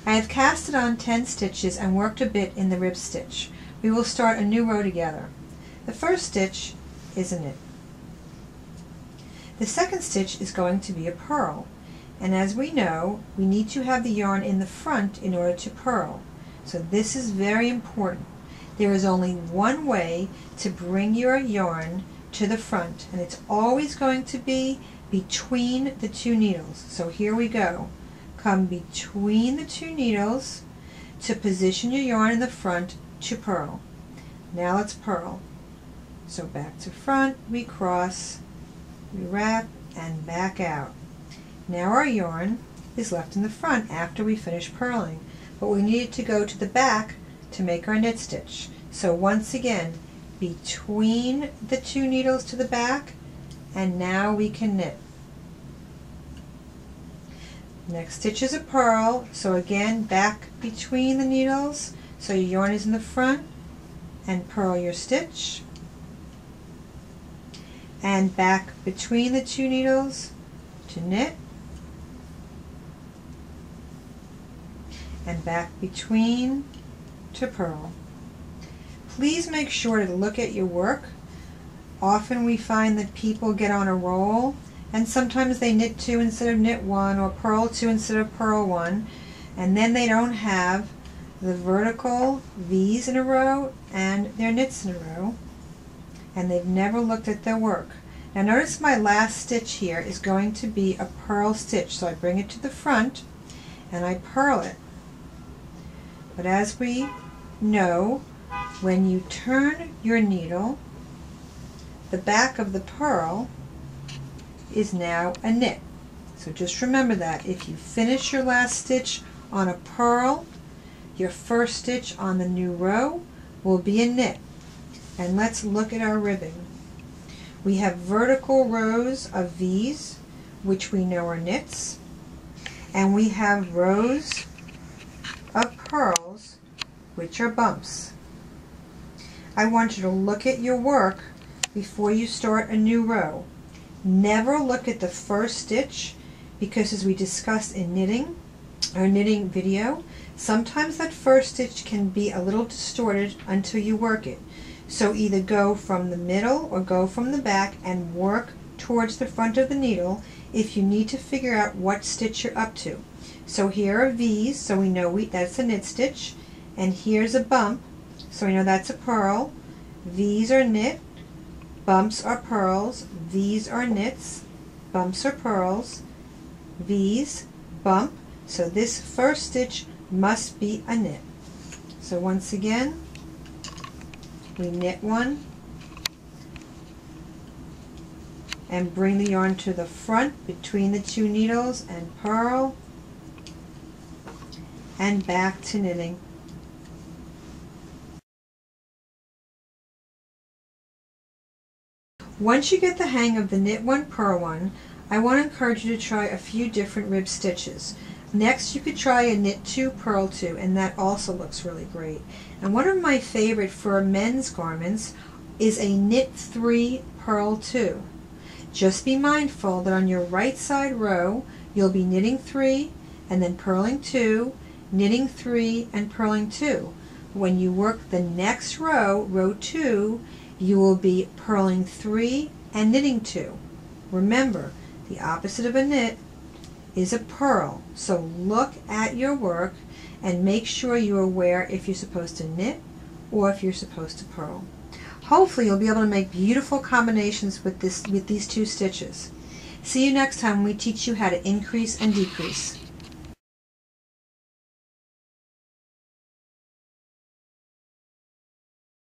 I have casted on 10 stitches and worked a bit in the rib stitch. We will start a new row together. The first stitch is a knit. The second stitch is going to be a purl, and as we know, we need to have the yarn in the front in order to purl. So this is very important. There is only one way to bring your yarn to the front, and it's always going to be between the two needles. So here we go. Come between the two needles to position your yarn in the front to purl. Now let's purl. So back to front, we cross, we wrap, and back out. Now our yarn is left in the front after we finish purling, but we needed to go to the back to make our knit stitch. So once again, between the two needles to the back, and now we can knit. Next stitch is a purl, so again back between the needles, so your yarn is in the front, and purl your stitch, and back between the two needles to knit, and back between to purl. Please make sure to look at your work. Often we find that people get on a roll, and sometimes they knit 2 instead of knit 1, or purl 2 instead of purl 1, and then they don't have the vertical V's in a row and their knits in a row, and they've never looked at their work. Now notice my last stitch here is going to be a purl stitch, so I bring it to the front and I purl it. But as we know, when you turn your needle, the back of the purl is now a knit. So just remember that. If you finish your last stitch on a purl, your first stitch on the new row will be a knit. And let's look at our ribbing. We have vertical rows of V's, which we know are knits, and we have rows of purls, which are bumps. I want you to look at your work before you start a new row. Never look at the first stitch, because as we discussed in our knitting video, sometimes that first stitch can be a little distorted until you work it. So either go from the middle or go from the back and work towards the front of the needle if you need to figure out what stitch you're up to. So here are V's, so we know that's a knit stitch, and here's a bump, so we know that's a purl. V's are knit, bumps are purls, V's are knits, bumps are purls, V's, bump, so this first stitch must be a knit. So once again, we knit 1 and bring the yarn to the front between the two needles and purl, and back to knitting. Once you get the hang of the knit 1, purl 1, I want to encourage you to try a few different rib stitches. Next you could try a knit 2, purl 2, and that also looks really great. And one of my favorite for men's garments is a knit 3, purl 2. Just be mindful that on your right side row you'll be knitting 3 and then purling 2, knitting 3 and purling 2. When you work the next row, row 2, you will be purling 3 and knitting 2. Remember, the opposite of a knit is a purl. So look at your work and make sure you're aware if you're supposed to knit or if you're supposed to purl. Hopefully you'll be able to make beautiful combinations with these 2 stitches. See you next time when we teach you how to increase and decrease.